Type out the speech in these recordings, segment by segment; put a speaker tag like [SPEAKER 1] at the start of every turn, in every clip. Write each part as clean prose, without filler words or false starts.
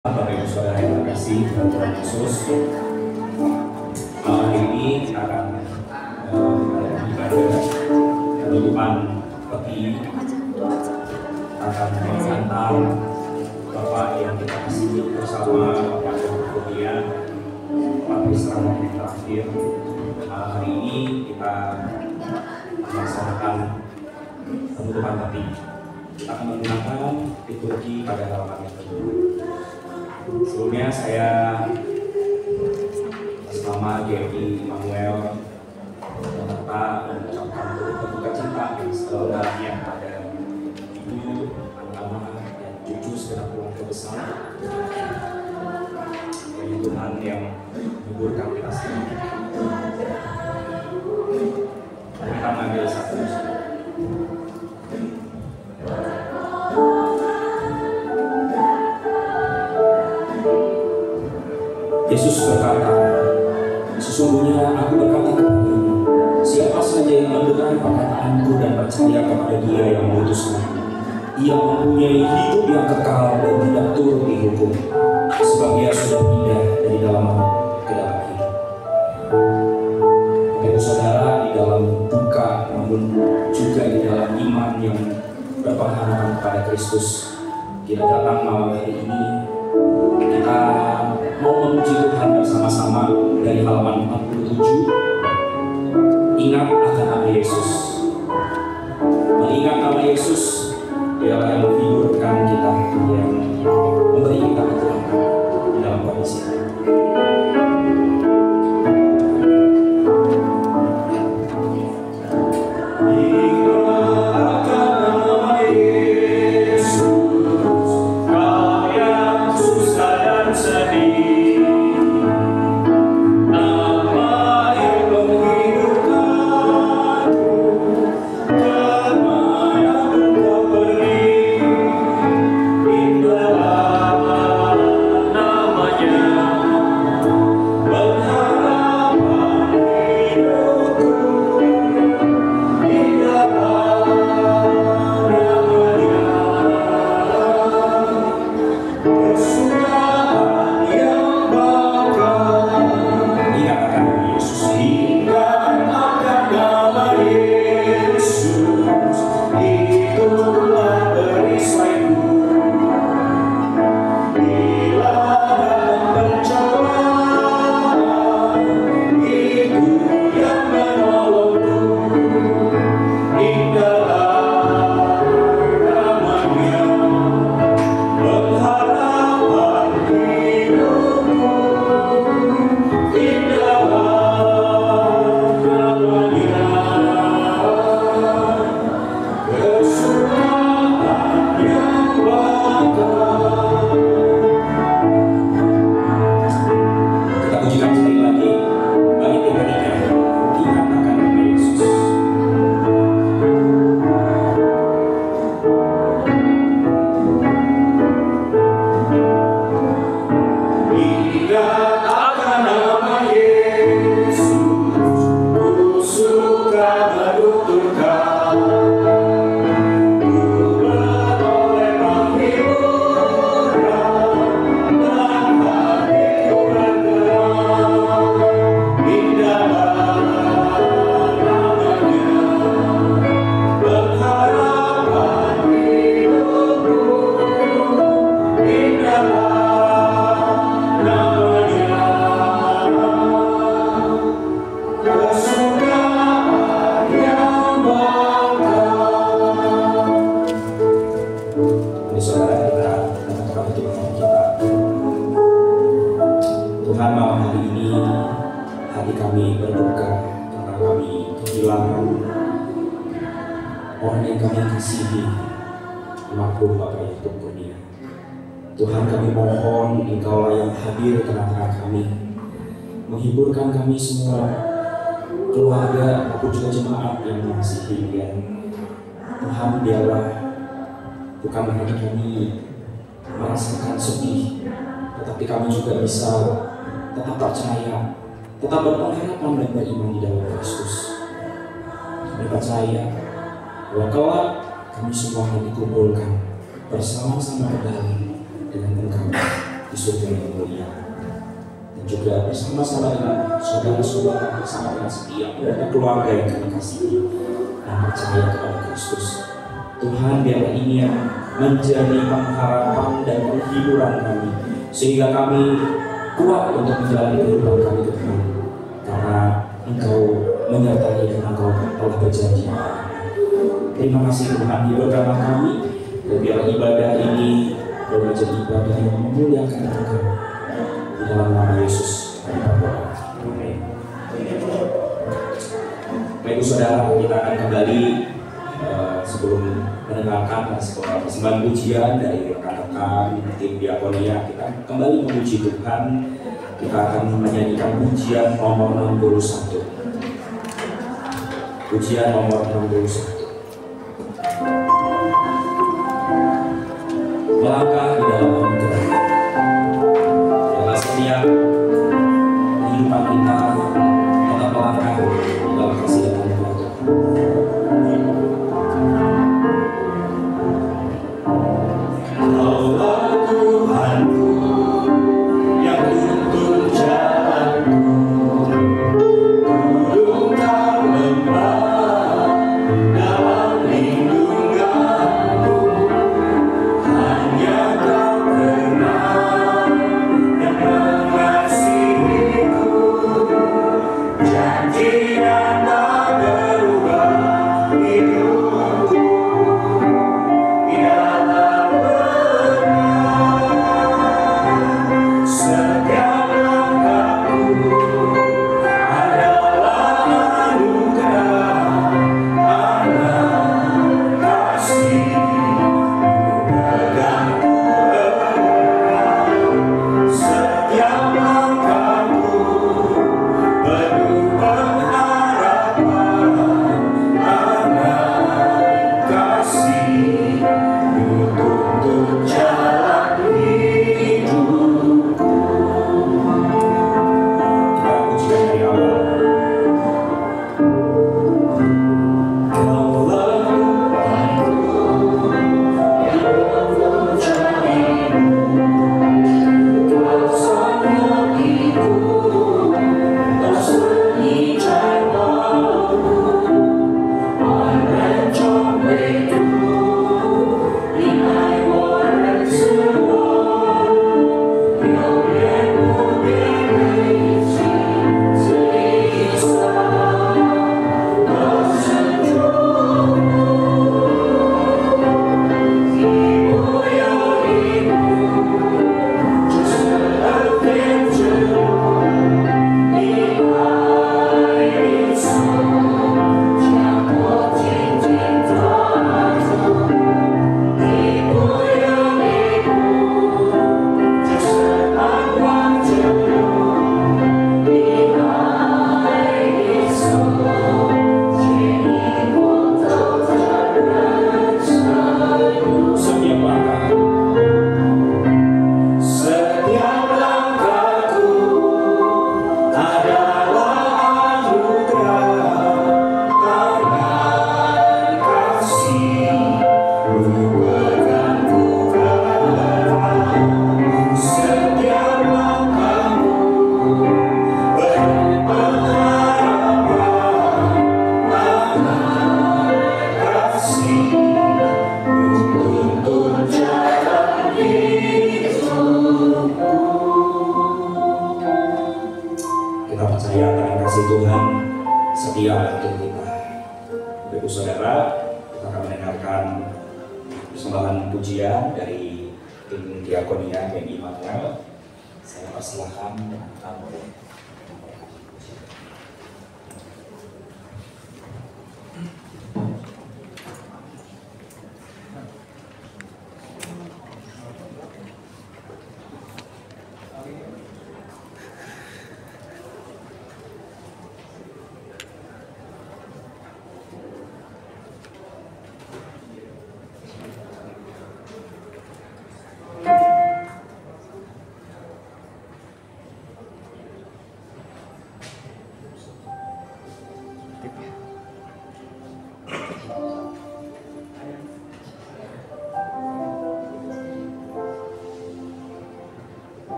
[SPEAKER 1] Bapak Ibu Saudara yang terkasih dalam Tuhan Yesus, malam ini kita akan ibadah penutupan peti, akan mengantar Bapak yang kita kasih bersama Bapak dan Ibu Bapak Israel yang terakhir. Hari ini kita melaksanakan penutupan peti. Kita akan menggunakan liturgi pada halaman yang kedua. Sebelumnya saya atas nama Jerry Manuel beserta mengucapkan berduka cita yang sedalam-dalamnya pada ibu, anak-anak, dan cucu segenap keluarga besar. Bagi Tuhan yang menguburkan kita semua. Kita mengambil satu. Yesus berkata, "Sesungguhnya aku berkata kepadamu, siapa saja yang mendengar perkataanku dan percaya kepada Dia yang mengutusku, ia mempunyai hidup yang kekal dan tidak turun dihukum, sebab ia sudah pindah dari dalam maut ke dalam hidup." Bapak Saudara, di dalam duka namun juga di dalam iman yang berpengharapan kepada Kristus, kita datang malam hari ini. Kita mau memuji Tuhan bersama-sama dari halaman 47. Ingat akan nama Yesus. Mengingat nama Yesus, Dialah yang menghiburkan kita, yang memberi kita kekuatan di dalam kondisi ini. Tuhan, malam hari ini hati kami berduka karena kami kehilangan orang yang kami kasihi, almarhum Bapak Yakub Kurnia. Tuhan, kami mohon Engkaulah yang hadir ke tengah kami, menghiburkan kami semua, keluarga maupun juga jemaat yang mengasihi Dia. Tuhan, Dialah bukan hanya kami merasakan sedih, tetapi kami juga bisa tetap percaya, tetap berpengharapan dan beriman di dalam Kristus. Kami percaya bahwa kelak kami semua akan dikumpulkan bersama-sama kembali dengan Engkau di surga yang mulia. Dan juga bersama-sama dengan saudara-saudara, bersama dengan setiap keluarga yang kami kasihi dan percaya kepada Kristus. Tuhan, biarlah ini yang menjadi pengharapan dan penghiburan kami, sehingga kami kuat untuk menjalani kehidupan kami ke depan, karena Engkau menyertai dan Engkau telah berjanji. Terima kasih Tuhan, hiburkanlah kami, dan biarlah ibadah ini boleh menjadi ibadah yang memuliakan Engkau. Di dalam nama Yesus kami berdoa. Amin. Baik saudara, kita akan kembali sebelum mendengarkan sebuah persembahan pujian dari rekan-rekan tim diakonia. Kita kembali memuji Tuhan. Kita akan menyanyikan pujian nomor 61. Pujian nomor 61. Melangkah di dalam anugerah. Dalam setiap kehidupan kita tetap melangkah di dalam kasih dan anugerah Tuhan.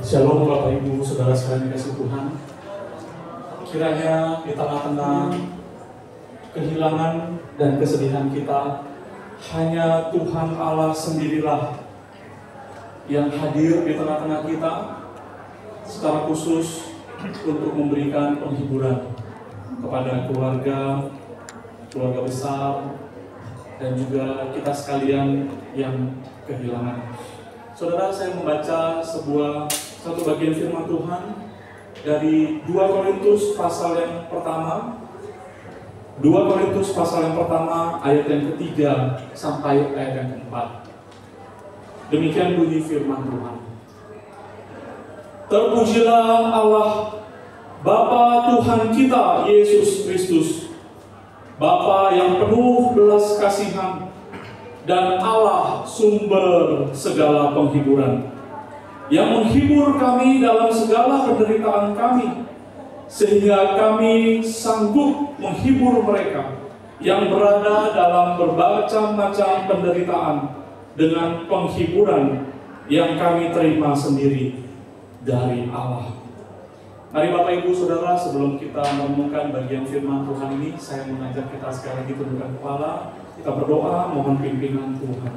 [SPEAKER 2] Shalom Bapak Ibu, Saudara sekalian dikasih Tuhan. Kiranya di tengah-tengah kehilangan dan kesedihan kita, hanya Tuhan Allah sendirilah yang hadir di tengah-tengah kita secara khusus untuk memberikan penghiburan kepada keluarga besar, dan juga kita sekalian yang kehilangan. Saudara, saya membaca satu bagian firman Tuhan dari 2 Korintus pasal yang pertama. 2 Korintus pasal yang pertama ayat yang ketiga sampai ayat yang keempat. Demikian bunyi firman Tuhan. Terpujilah Allah Bapa Tuhan kita Yesus Kristus, Bapa yang penuh belas kasihan, dan Allah sumber segala penghiburan, yang menghibur kami dalam segala penderitaan kami, sehingga kami sanggup menghibur mereka yang berada dalam berbagai macam penderitaan dengan penghiburan yang kami terima sendiri dari Allah. Mari Bapak Ibu Saudara, sebelum kita merenungkan bagian firman Tuhan ini, saya mengajak kita sekali lagi tundukkan kepala, kita berdoa mohon pimpinan Tuhan.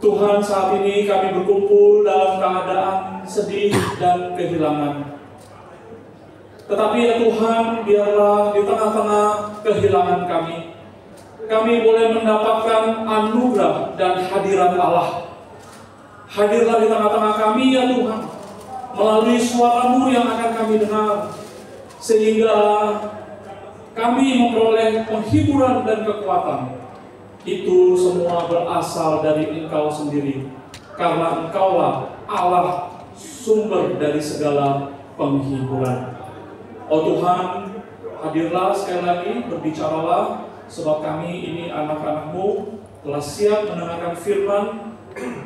[SPEAKER 2] Tuhan, saat ini kami berkumpul dalam keadaan sedih dan kehilangan. Tetapi ya Tuhan, biarlah di tengah-tengah kehilangan kami boleh mendapatkan anugerah dan hadirat Allah. Hadirlah di tengah-tengah kami ya Tuhan, melalui suara-Mu yang akan kami dengar, sehingga kami memperoleh penghiburan dan kekuatan. Itu semua berasal dari Engkau sendiri, karena Engkaulah Allah sumber dari segala penghiburan. Oh Tuhan, hadirlah sekali lagi, berbicaralah, sebab kami ini anak-anak-Mu telah siap mendengarkan firman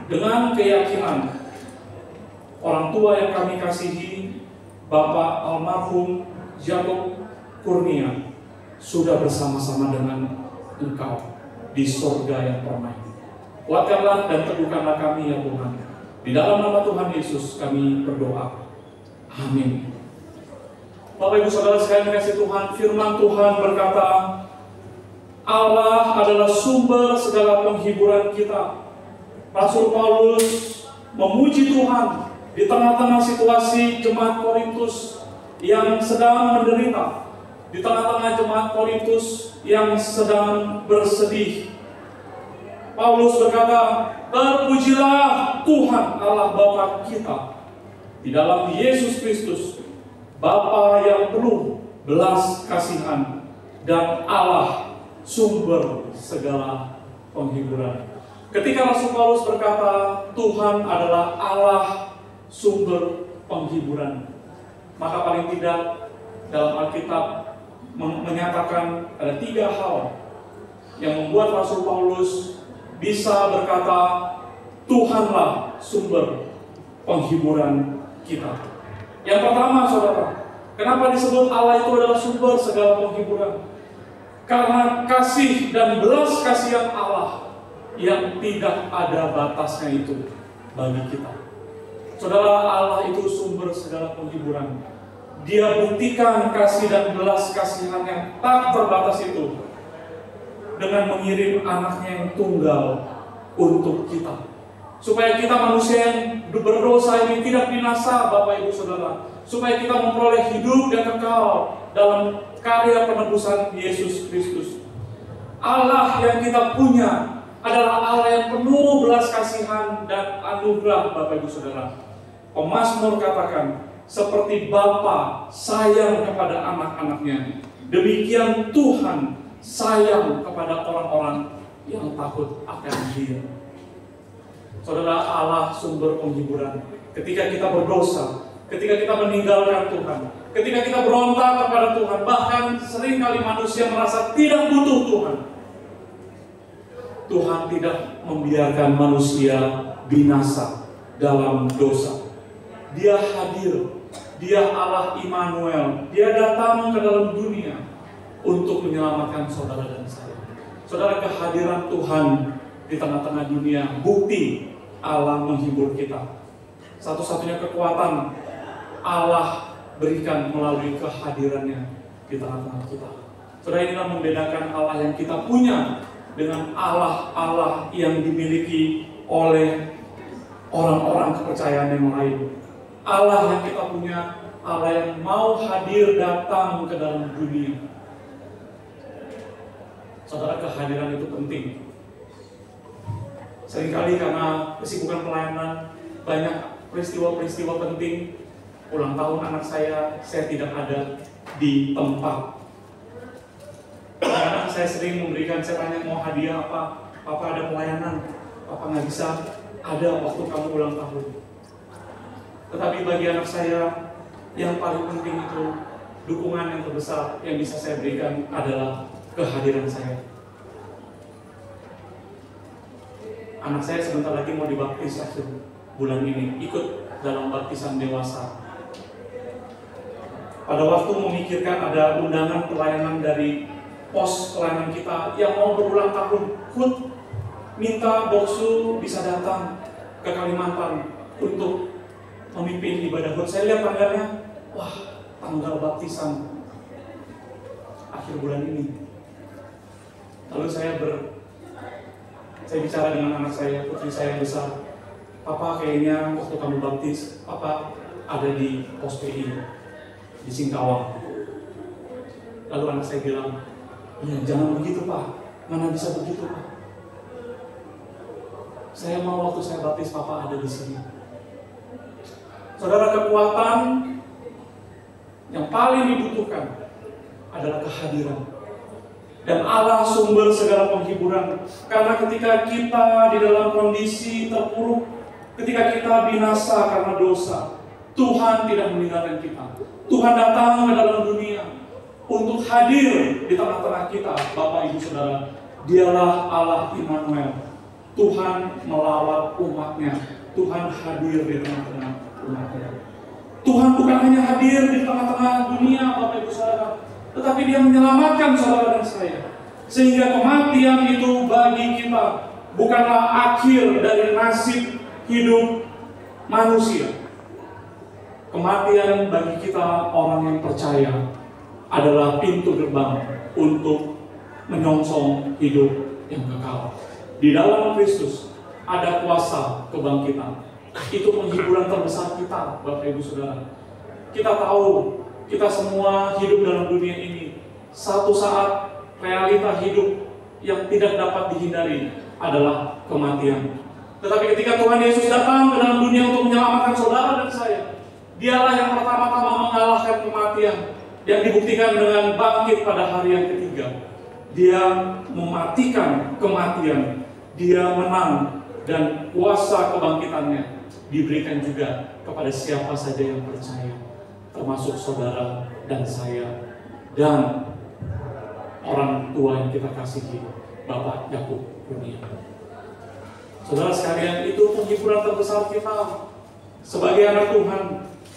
[SPEAKER 2] dengan keyakinan. Orang tua yang kami kasihi, Bapak almarhum Jacob Kurnia, sudah bersama-sama dengan Engkau di surga yang permai. Kuatkanlah dan teguhkanlah kami ya Tuhan. Di dalam nama Tuhan Yesus kami berdoa. Amin. Bapak Ibu Saudara sekalian kasih Tuhan, firman Tuhan berkata, Allah adalah sumber segala penghiburan kita. Rasul Paulus memuji Tuhan di tengah-tengah situasi jemaat Korintus yang sedang menderita, di tengah-tengah jemaat Korintus yang sedang bersedih. Paulus berkata, terpujilah Tuhan Allah Bapa kita di dalam Yesus Kristus, Bapa yang penuh belas kasihan dan Allah sumber segala penghiburan. Ketika Rasul Paulus berkata Tuhan adalah Allah sumber penghiburan, maka paling tidak dalam Alkitab menyatakan ada 3 hal yang membuat Rasul Paulus bisa berkata Tuhanlah sumber penghiburan kita. Yang pertama saudara, kenapa disebut Allah itu adalah sumber segala penghiburan? Karena kasih dan belas kasihan Allah yang tidak ada batasnya itu bagi kita. Saudara, Allah itu sumber segala penghiburan. Dia buktikan kasih dan belas kasihan yang tak terbatas itu dengan mengirim anaknya yang tunggal untuk kita, supaya kita manusia yang berdosa ini tidak binasa Bapak Ibu Saudara, supaya kita memperoleh hidup yang kekal dalam karya penebusan Yesus Kristus. Allah yang kita punya adalah Allah yang penuh belas kasihan dan anugerah Bapak Ibu Saudara. Pemazmur katakan, seperti Bapa sayang kepada anak-anaknya, demikian Tuhan sayang kepada orang-orang yang takut akan Dia. Saudara, Allah sumber penghiburan. Ketika kita berdosa, ketika kita meninggalkan Tuhan, ketika kita berontak kepada Tuhan, bahkan seringkali manusia merasa tidak butuh Tuhan. Tuhan tidak membiarkan manusia binasa dalam dosa. Dia hadir, Dia Allah Immanuel. Dia datang ke dalam dunia untuk menyelamatkan saudara dan saya. Saudara, kehadiran Tuhan di tengah-tengah dunia bukti Allah menghibur kita. Satu-satunya kekuatan Allah berikan melalui kehadirannya di tengah-tengah kita. Saudara, inilah membedakan Allah yang kita punya dengan Allah yang dimiliki oleh orang-orang kepercayaan yang lain. Allah yang kita punya, Allah yang mau hadir datang ke dalam dunia. Saudara, kehadiran itu penting. Seringkali karena kesibukan pelayanan, banyak peristiwa-peristiwa penting. Ulang tahun anak saya tidak ada di tempat. Karena saya sering memberikan, saya tanya mau hadiah apa? Papa ada pelayanan, Papa nggak bisa ada waktu kamu ulang tahun. Tetapi bagi anak saya, yang paling penting itu dukungan yang terbesar yang bisa saya berikan adalah kehadiran saya. Anak saya sebentar lagi mau dibaptis akhir bulan ini, ikut dalam baptisan dewasa. Pada waktu memikirkan ada undangan pelayanan dari pos pelayanan kita yang mau berulang tahun, HUT minta Boksu bisa datang ke Kalimantan untuk memimpin ibadah HUT. Saya lihat tanggalnya, wah, tanggal baptisan akhir bulan ini. Lalu saya bicara dengan anak saya, putri saya yang besar. Papa, kayaknya waktu kamu baptis, Papa ada di pos PI di Singkawang. Lalu anak saya bilang, ya jangan begitu Pak, mana bisa begitu Pak. Saya mau waktu saya baptis Papa ada di sini. Saudara, kekuatan yang paling dibutuhkan adalah kehadiran. Dan Allah sumber segala penghiburan. Karena ketika kita di dalam kondisi terpuruk, ketika kita binasa karena dosa, Tuhan tidak meninggalkan kita. Tuhan datang ke dalam dunia untuk hadir di tengah-tengah kita. Bapak, Ibu, Saudara, Dialah Allah Immanuel. Tuhan melawat umatnya. Tuhan hadir di tengah-tengah umatnya. Tuhan bukan hanya hadir di tengah-tengah dunia, Bapak, Ibu, Saudara, tetapi Dia menyelamatkan saudara dan saya. Sehingga kematian itu bagi kita bukanlah akhir dari nasib hidup manusia. Kematian bagi kita orang yang percaya adalah pintu gerbang untuk menyongsong hidup yang kekal. Di dalam Kristus ada kuasa kebangkitan. Itu penghiburan terbesar kita, Bapak, Ibu, Saudara. Kita tahu, kita semua hidup dalam dunia ini. Satu saat realita hidup yang tidak dapat dihindari adalah kematian. Tetapi ketika Tuhan Yesus datang ke dalam dunia untuk menyelamatkan saudara dan saya, Dialah yang pertama-tama mengalahkan kematian, yang dibuktikan dengan bangkit pada hari yang ketiga. Dia mematikan kematian, Dia menang, dan kuasa kebangkitannya diberikan juga kepada siapa saja yang percaya, termasuk saudara dan saya dan orang tua yang kita kasihi, Bapak Yakub Kurnia. Saudara sekalian, itu penghiburan terbesar kita sebagai anak Tuhan.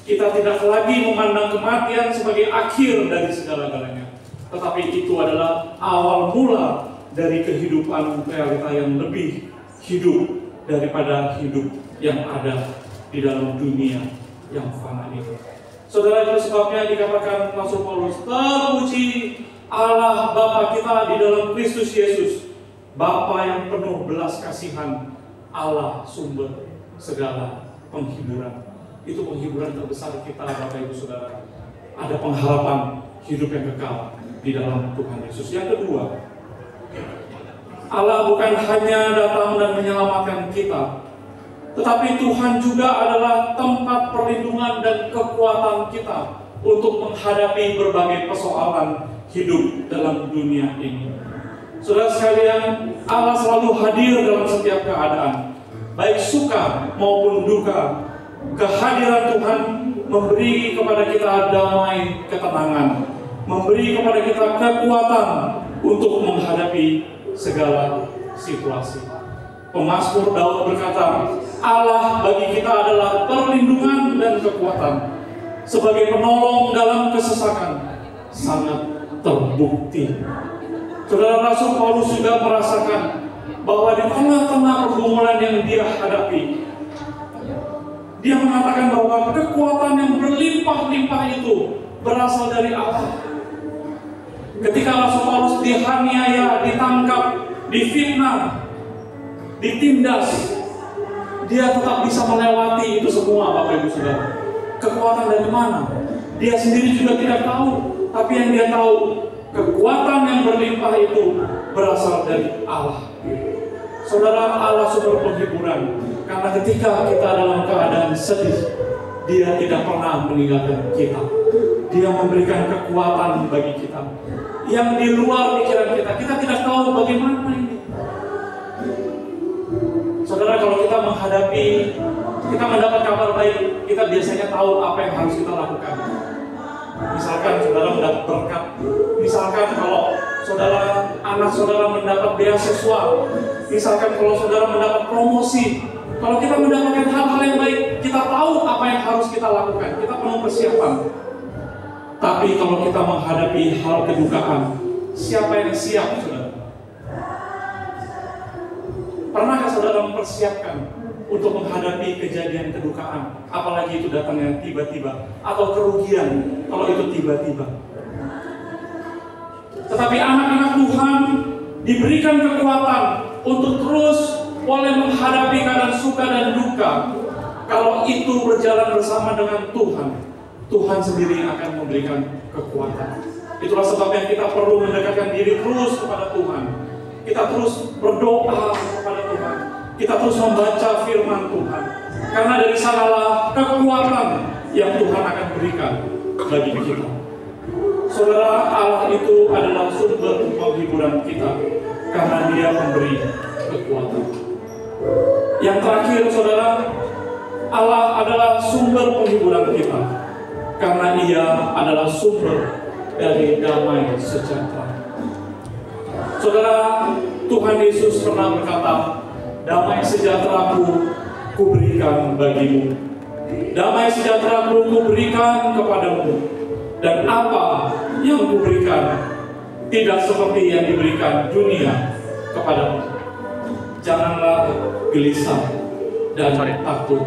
[SPEAKER 2] Kita tidak lagi memandang kematian sebagai akhir dari segala-galanya, tetapi itu adalah awal mula dari kehidupan realita yang lebih hidup daripada hidup yang ada di dalam dunia yang fana ini. Saudara, itu sebabnya dikatakan Rasul Paulus, terpuji Allah Bapa kita di dalam Kristus Yesus, Bapa yang penuh belas kasihan, Allah sumber segala penghiburan. Itu penghiburan terbesar kita, Bapak, Ibu, Saudara. Ada pengharapan hidup yang kekal di dalam Tuhan Yesus. Yang kedua, Allah bukan hanya datang dan menyelamatkan kita, tetapi Tuhan juga adalah tempat perlindungan dan kekuatan kita untuk menghadapi berbagai persoalan hidup dalam dunia ini. Saudara sekalian, Allah selalu hadir dalam setiap keadaan, baik suka maupun duka. Kehadiran Tuhan memberi kepada kita damai, ketenangan, memberi kepada kita kekuatan untuk menghadapi segala situasi. Pemazmur Daud berkata, Allah bagi kita adalah perlindungan dan kekuatan, sebagai penolong dalam kesesakan, sangat terbukti. Saudara, Rasul Paulus juga merasakan bahwa di tengah-tengah pergumulan yang dia hadapi, dia mengatakan bahwa kekuatan yang berlimpah-limpah itu berasal dari Allah. Ketika Rasul Paulus dihaniaya, ditangkap, difitnah, ditindas, dia tetap bisa melewati itu semua, Bapak, Ibu, Saudara. Kekuatan dari mana? Dia sendiri juga tidak tahu. Tapi yang dia tahu, kekuatan yang berlimpah itu berasal dari Allah. Saudara, Allah sumber penghiburan. Karena ketika kita dalam keadaan sedih, Dia tidak pernah meninggalkan kita. Dia memberikan kekuatan bagi kita yang di luar pikiran kita. Kita tidak tahu bagaimana ini. Saudara, kalau kita menghadapi, kita mendapat kabar baik, kita biasanya tahu apa yang harus kita lakukan. Misalkan saudara mendapat berkat, misalkan kalau anak saudara mendapat beasiswa, misalkan kalau saudara mendapat promosi, kalau kita mendapatkan hal-hal yang baik, kita tahu apa yang harus kita lakukan, kita perlu persiapan. Tapi kalau kita menghadapi hal kedukaan, siapa yang siap, saudara? Pernahkah saudara mempersiapkan untuk menghadapi kejadian kedukaan, apalagi itu datangnya tiba-tiba, atau kerugian kalau itu tiba-tiba? Tetapi anak-anak Tuhan diberikan kekuatan untuk terus boleh menghadapi keadaan suka dan duka. Kalau itu berjalan bersama dengan Tuhan, Tuhan sendiri akan memberikan kekuatan. Itulah sebabnya kita perlu mendekatkan diri terus kepada Tuhan. Kita terus berdoa kepada Tuhan. Kita terus membaca firman Tuhan. Karena dari sanalah kekuatan yang Tuhan akan berikan bagi kita. Saudara, Allah itu adalah sumber penghiburan kita, karena Dia memberi kekuatan. Yang terakhir, saudara, Allah adalah sumber penghiburan kita, karena Ia adalah sumber dari damai sejahtera. Saudara, Tuhan Yesus pernah berkata, damai sejahtera-Ku kuberikan bagimu. Damai sejahtera-Ku kuberikan kepadamu. Dan apa yang kuberikan tidak seperti yang diberikan dunia kepadamu. Janganlah gelisah dan takut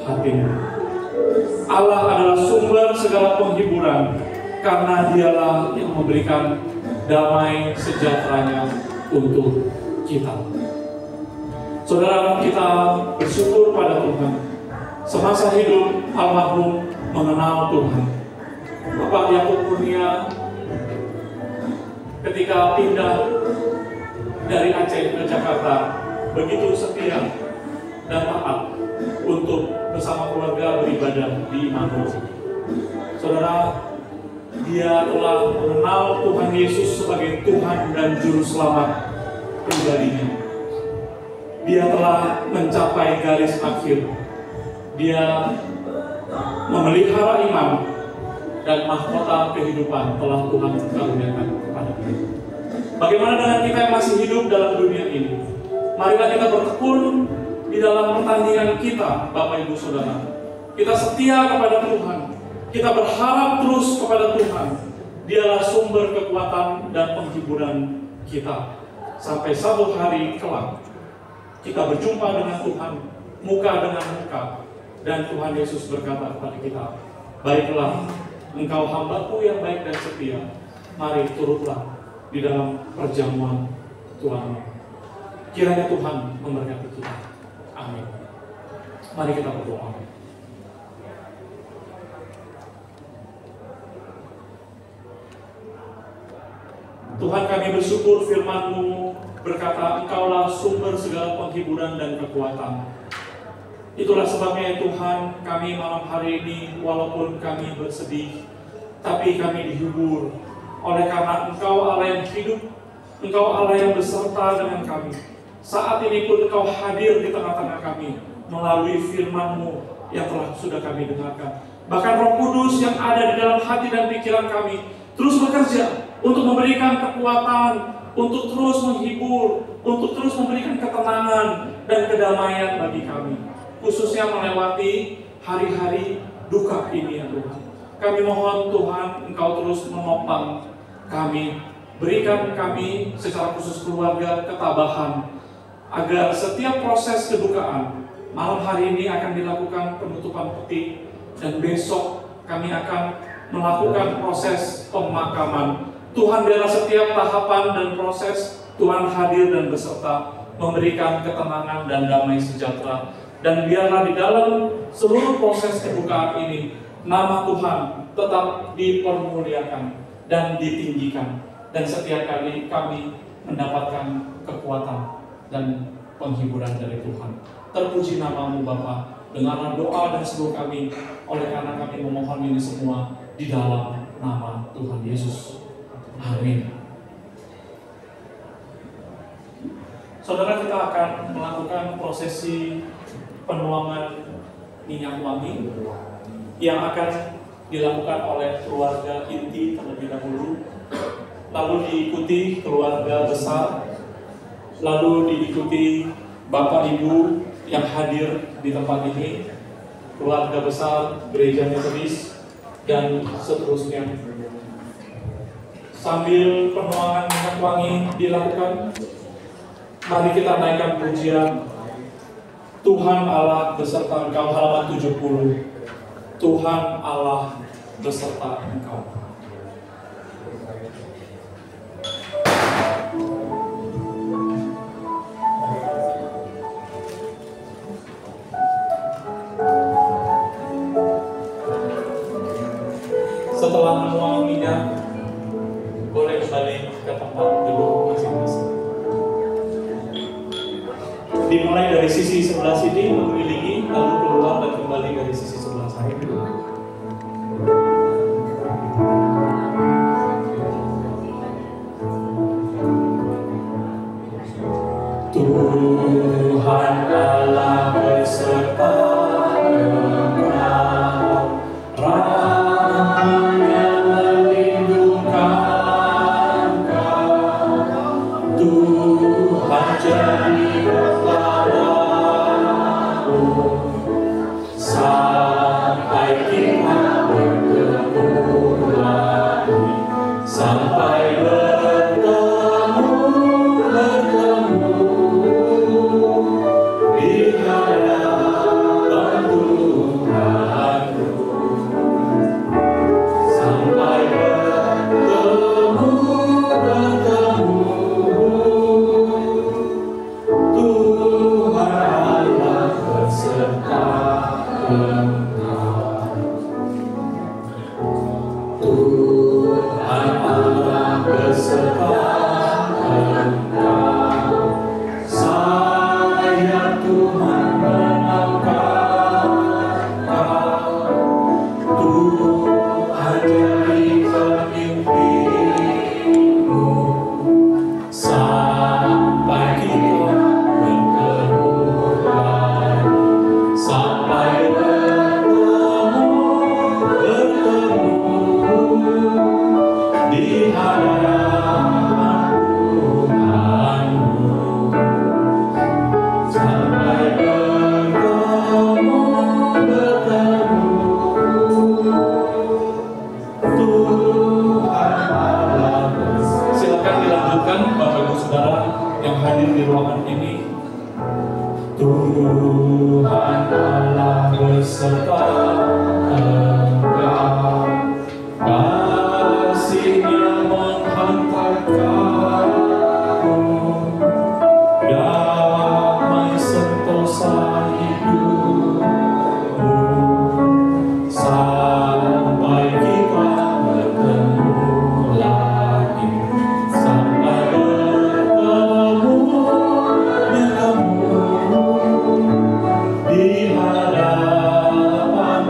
[SPEAKER 2] hatimu. Allah adalah sumber segala penghiburan, karena Dialah yang memberikan damai sejahteranya untuk kita. Saudara, kita bersyukur pada Tuhan. Semasa hidup almarhum mengenal Tuhan. Bapak Yakub Kurnia ketika pindah dari Aceh ke Jakarta begitu setia dan taat untuk bersama keluarga beribadah di Immanuel. Saudara, dia telah mengenal Tuhan Yesus sebagai Tuhan dan Juru Selamat pribadinya. Dia telah mencapai garis akhir. Dia memelihara iman, dan mahkota kehidupan telah Tuhan karuniakan kepada kita. Bagaimana dengan kita yang masih hidup dalam dunia ini? Marilah kita bertekun di dalam pertandingan kita, Bapak Ibu Saudara. Kita setia kepada Tuhan. Kita berharap terus kepada Tuhan. Dialah sumber kekuatan dan penghiburan kita. Sampai satu hari kelak, kita berjumpa dengan Tuhan, muka dengan muka. Dan Tuhan Yesus berkata kepada kita, baiklah, engkau hamba-Ku yang baik dan setia, mari turutlah di dalam perjamuan Tuhan. Kiranya Tuhan memberkati kita. Amin. Mari kita berdoa. Tuhan, kami bersyukur firman-Mu berkata, Engkaulah sumber segala penghiburan dan kekuatan. Itulah sebabnya Tuhan, kami malam hari ini walaupun kami bersedih, tapi kami dihibur oleh karena Engkau Allah yang hidup, Engkau Allah yang beserta dengan kami. Saat ini pun Engkau hadir di tengah-tengah kami melalui firman-Mu yang telah sudah kami dengarkan. Bahkan Roh Kudus yang ada di dalam hati dan pikiran kami terus bekerja untuk memberikan kekuatan, untuk terus menghibur, untuk terus memberikan ketenangan dan kedamaian bagi kami. Khususnya melewati hari-hari duka ini ya Tuhan. Kami mohon Tuhan, Engkau terus menopang kami. Berikan kami secara khusus keluarga ketabahan, agar setiap proses kedukaan malam hari ini akan dilakukan penutupan peti, dan besok kami akan melakukan proses pemakaman. Tuhan, biarlah setiap tahapan dan proses Tuhan hadir dan beserta, memberikan ketenangan dan damai sejahtera. Dan biarlah di dalam seluruh proses kedukaan ini, nama Tuhan tetap dipermuliakan dan ditinggikan. Dan setiap kali kami mendapatkan kekuatan dan penghiburan dari Tuhan. Terpuji nama-Mu Bapa. Dengarlah doa dan seluruh kami, oleh karena kami memohon ini semua di dalam nama Tuhan Yesus. Amin. Saudara, kita akan melakukan prosesi penuangan minyak wangi yang akan dilakukan oleh keluarga inti terlebih dahulu, lalu diikuti keluarga besar, lalu diikuti Bapak Ibu yang hadir di tempat ini, keluarga besar Gereja Metodis, dan seterusnya. Sambil penuangan minyak wangi dilakukan, mari kita naikkan pujian Tuhan Allah beserta Engkau, halaman 70. Tuhan Allah beserta Engkau. Setelah menuang minyak, boleh kembali ke tempat duduk masing-masing. Dimulai dari sisi sebelah sini, mengelilingi, lalu keluar dan kembali dari sisi sebelah sana. Tuhan Allah beserta Engkau, Rahmat-Nya melindungkan Engkau. Tuhan jadi kepadamu sampai kita bertemu lagi, sampai bertemu di hadapan Tuhanku, sampai bertemu Tuhan Allah beserta Engkau. Tuhan Allah beserta Engkau. Saya Tuhan menangkap Kau. Tuhan jadi pemimpinmu sampai kita bertemu lagi, sampai bertemu di hadapan Tuhanmu, sampai bertemu Tuhan Allah. Silakan dilanjutkan Bapak Ibu Saudara yang hadir di ruangan ini. Tuhan Allah beserta Engkau, kasih-Nya menghantar kamu, damai sentosa hidupmu, sampai kita bertemu lagi, sampai bertemu di hadapan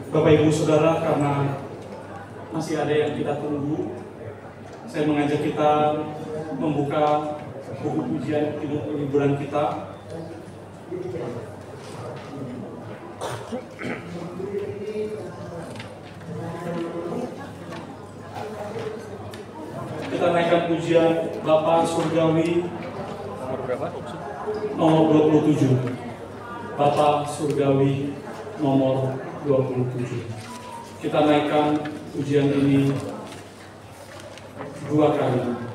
[SPEAKER 2] Bapak Ibu Saudara, karena masih ada yang kita tunggu, saya mengajak kita membuka buku pujian hiburan kita. Kita naikkan pujian Bapa Surgawi nomor 27. Bapa Surgawi nomor 27. Kita naikkan pujian ini 2 kali.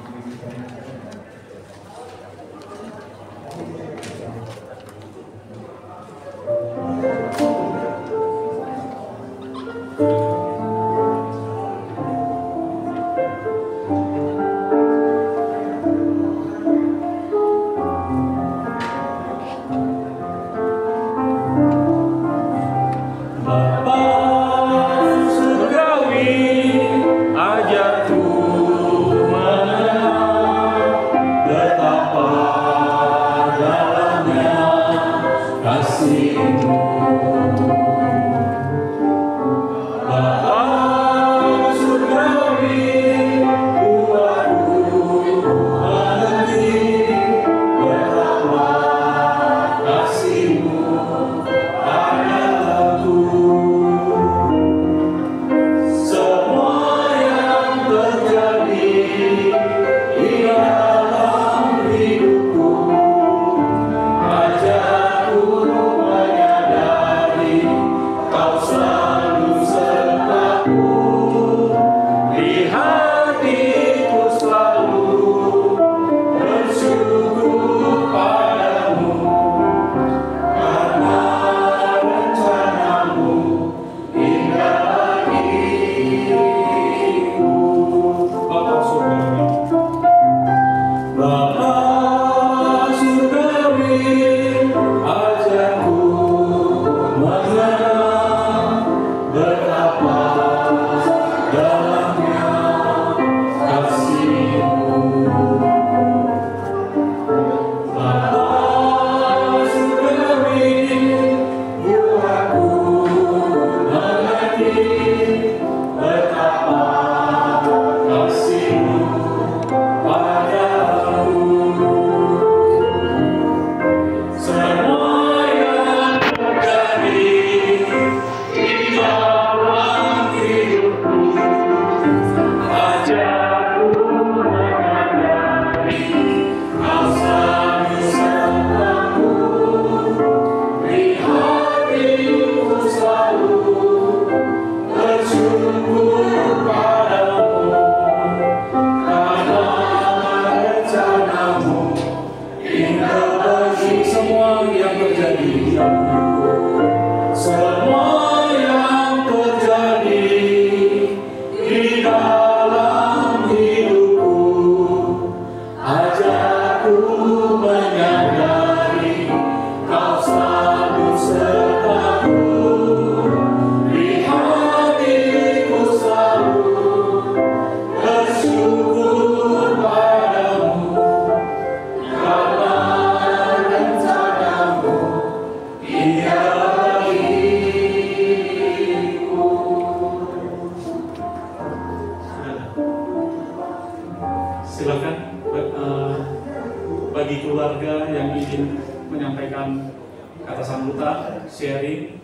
[SPEAKER 2] Bagi keluarga yang ingin menyampaikan kata sambutan, sharing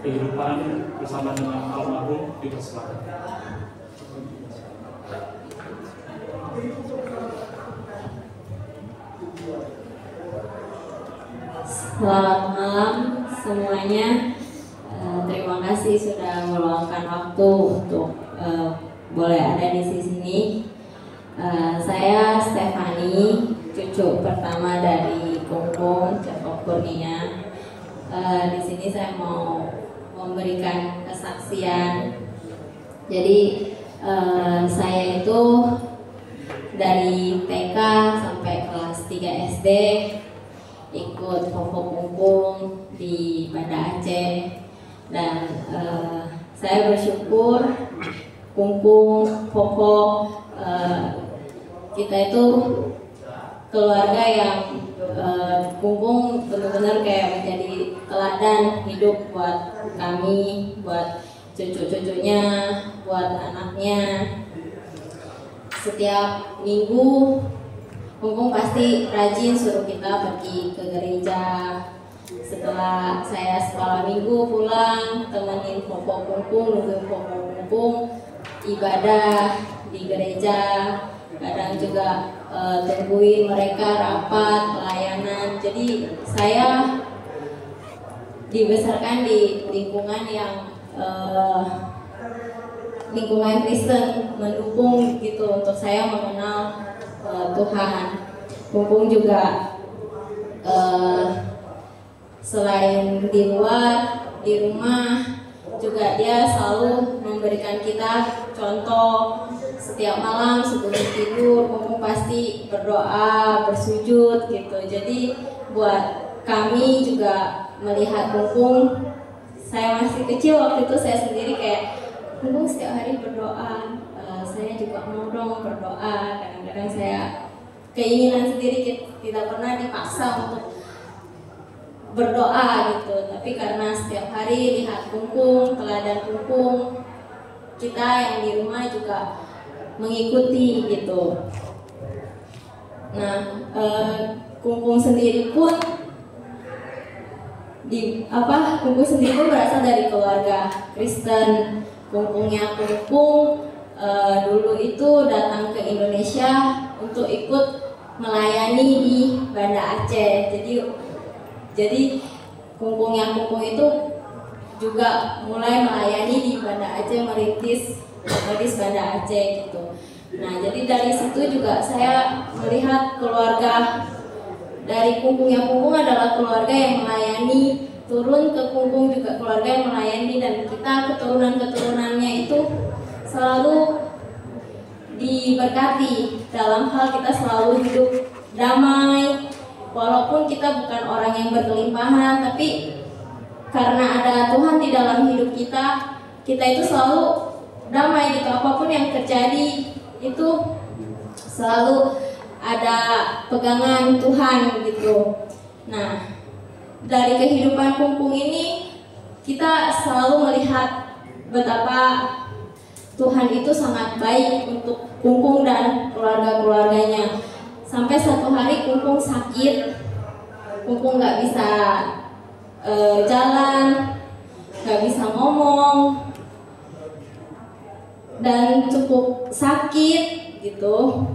[SPEAKER 2] kehidupan bersama dengan almarhum, dipersilakan.
[SPEAKER 3] Selamat malam semuanya. Terima kasih sudah meluangkan waktu untuk boleh ada di sini. Saya Stefani, cucu pertama dari Kungkung, Jafar Kurnia. Di sini saya mau memberikan kesaksian. Jadi saya itu dari TK sampai kelas 3 SD ikut Popo Kungkung di Banda Aceh, dan saya bersyukur Kungkung, Popo, kita itu keluarga yang Kungkung benar-benar kayak menjadi teladan hidup buat kami, buat cucu-cucunya, buat anaknya. Setiap minggu Kungkung pasti rajin suruh kita pergi ke gereja. Setelah saya sekolah minggu pulang, temenin Popo Kungkung, nungguin Popo Kungkung ibadah di gereja. Kadang juga tungguin mereka rapat, pelayanan. Jadi saya dibesarkan di lingkungan yang lingkungan Kristen, mendukung gitu untuk saya mengenal Tuhan. Kungkung juga selain di luar, di rumah juga dia selalu memberikan kita contoh. Setiap malam sebelum tidur Kungkung pasti berdoa, bersujud gitu. Jadi buat kami juga melihat Kungkung, saya masih kecil waktu itu, saya sendiri kayak Kungkung setiap hari berdoa. Saya juga mau dong berdoa. Kadang-kadang saya keinginan sendiri, tidak pernah dipaksa untuk berdoa gitu. Tapi karena setiap hari lihat Kungkung, teladan Kungkung, kita yang di rumah juga mengikuti gitu. Nah, Kungkung sendiri pun Kungkung sendiri pun berasal dari keluarga Kristen. Kungkungnya Kungkung dulu itu datang ke Indonesia untuk ikut melayani di Banda Aceh. Jadi Kungkungnya Kungkung itu juga mulai melayani di Banda Aceh, merintis Banda Aceh gitu. Nah, jadi dari situ juga saya melihat keluarga dari Kungkungnya Kungkung adalah keluarga yang melayani, turun ke Kungkung juga keluarga yang melayani, dan kita keturunan-keturunannya itu selalu diberkati dalam hal kita selalu hidup damai. Walaupun kita bukan orang yang berkelimpahan, tapi karena ada Tuhan di dalam hidup kita, kita itu selalu damai gitu. Apapun yang terjadi itu selalu ada pegangan Tuhan gitu. Nah, dari kehidupan Kungkung ini kita selalu melihat betapa Tuhan itu sangat baik untuk Kungkung dan keluarga-keluarganya. Sampai satu hari Kungkung sakit, Kungkung nggak bisa jalan, nggak bisa ngomong, dan cukup sakit gitu.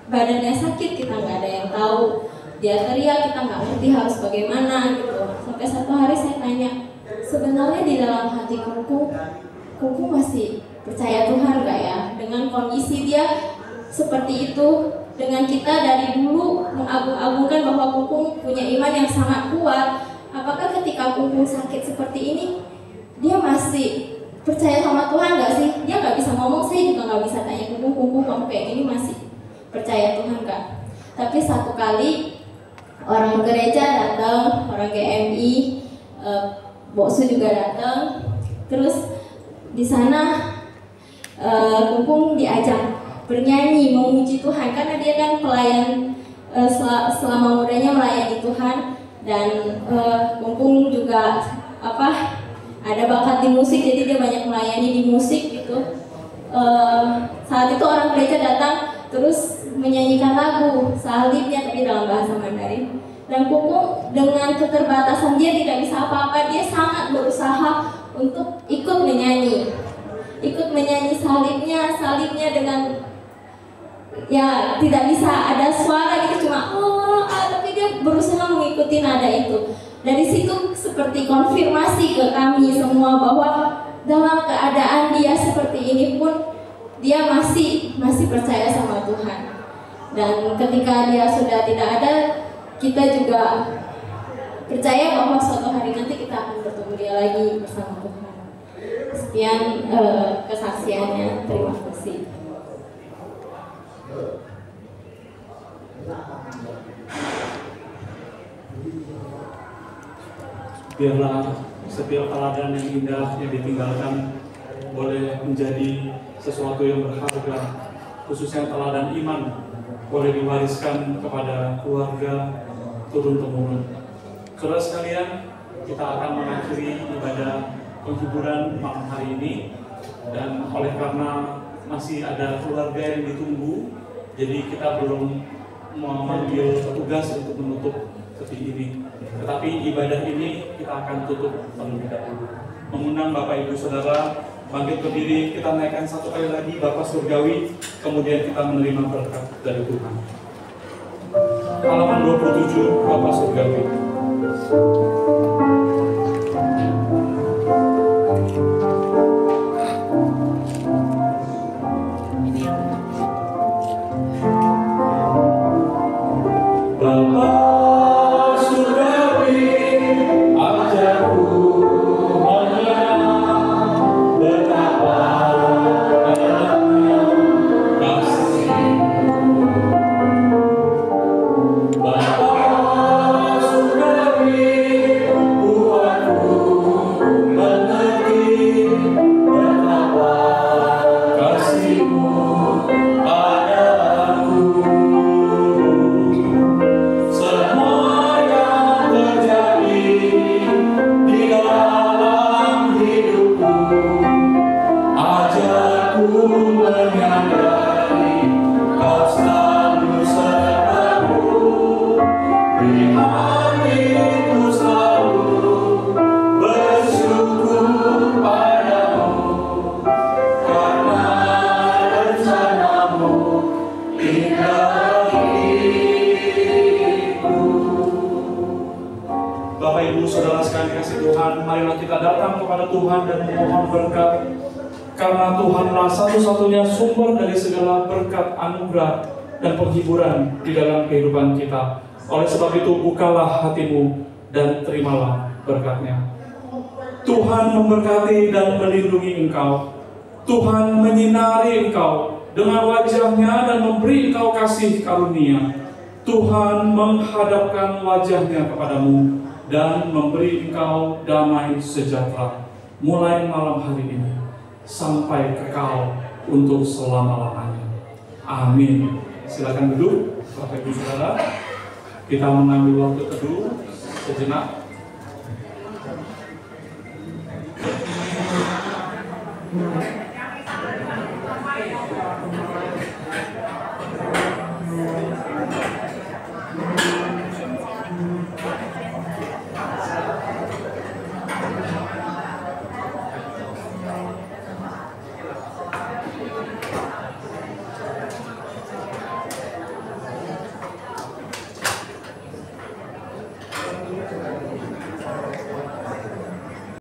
[SPEAKER 3] Badannya sakit, kita nggak ada yang tahu. Dia teriak, kita nggak ngerti harus bagaimana gitu. Sampai satu hari saya tanya, sebenarnya di dalam hati Kungkung masih percaya Tuhan nggak ya? Dengan kondisi dia seperti itu, dengan kita dari dulu mengagung-agungkan bahwa Kungkung punya iman yang sangat kuat, apakah ketika Kungkung sakit seperti ini, dia masih percaya sama Tuhan nggak sih? Dia nggak bisa ngomong, saya juga nggak bisa tanya Kungkung kamu kayak gini masih percaya Tuhan nggak? Tapi satu kali orang gereja datang, orang GMI, Boksu juga datang, terus di sana Kungkung diajak bernyanyi memuji Tuhan karena dia kan pelayan selama mudanya melayani Tuhan, dan Kungkung juga ada bakat di musik, jadi dia banyak melayani di musik gitu. Saat itu orang gereja datang terus menyanyikan lagu salibnya tapi dalam bahasa Mandarin, dan Kungkung dengan keterbatasan dia tidak bisa apa-apa, dia sangat berusaha untuk ikut menyanyi salibnya dengan ya tidak bisa ada suara gitu, cuma tapi dia berusaha mengikuti nada itu. Dari situ seperti konfirmasi ke kami semua bahwa dalam keadaan dia seperti ini pun dia masih percaya sama Tuhan. Dan ketika dia sudah tidak ada, kita juga percaya bahwa suatu hari nanti kita akan bertemu dia lagi bersama Tuhan. Sekian kesaksiannya, terima kasih.
[SPEAKER 2] Biarlah setiap teladan yang indah yang ditinggalkan boleh menjadi sesuatu yang berharga, khususnya teladan iman boleh diwariskan kepada keluarga turun-temurun. Saudara sekalian, kita akan mengakhiri ibadah penghiburan malam hari ini, dan oleh karena masih ada keluarga yang ditunggu, jadi kita belum memanggil petugas untuk menutup peti ini. Tetapi ibadah ini kita akan tutup terlebih dahulu. Mengundang Bapak Ibu Saudara bangkit berdiri, kita naikkan satu kali lagi Bapa Surgawi, kemudian kita menerima berkat dari Tuhan. Halaman 27, Bapa Surgawi. Satu-satunya sumber dari segala berkat, anugerah, dan penghiburan di dalam kehidupan kita. Oleh sebab itu, bukalah hatimu dan terimalah berkatnya. Tuhan memberkati dan melindungi engkau. Tuhan menyinari engkau dengan wajahnya dan memberi engkau kasih karunia. Tuhan menghadapkan wajahnya kepadamu dan memberi engkau damai sejahtera mulai malam hari ini sampai kekal untuk selama-lamanya. Amin. Silakan duduk, Bapak Ibu Saudara. Kita mengambil waktu teduh sejenak.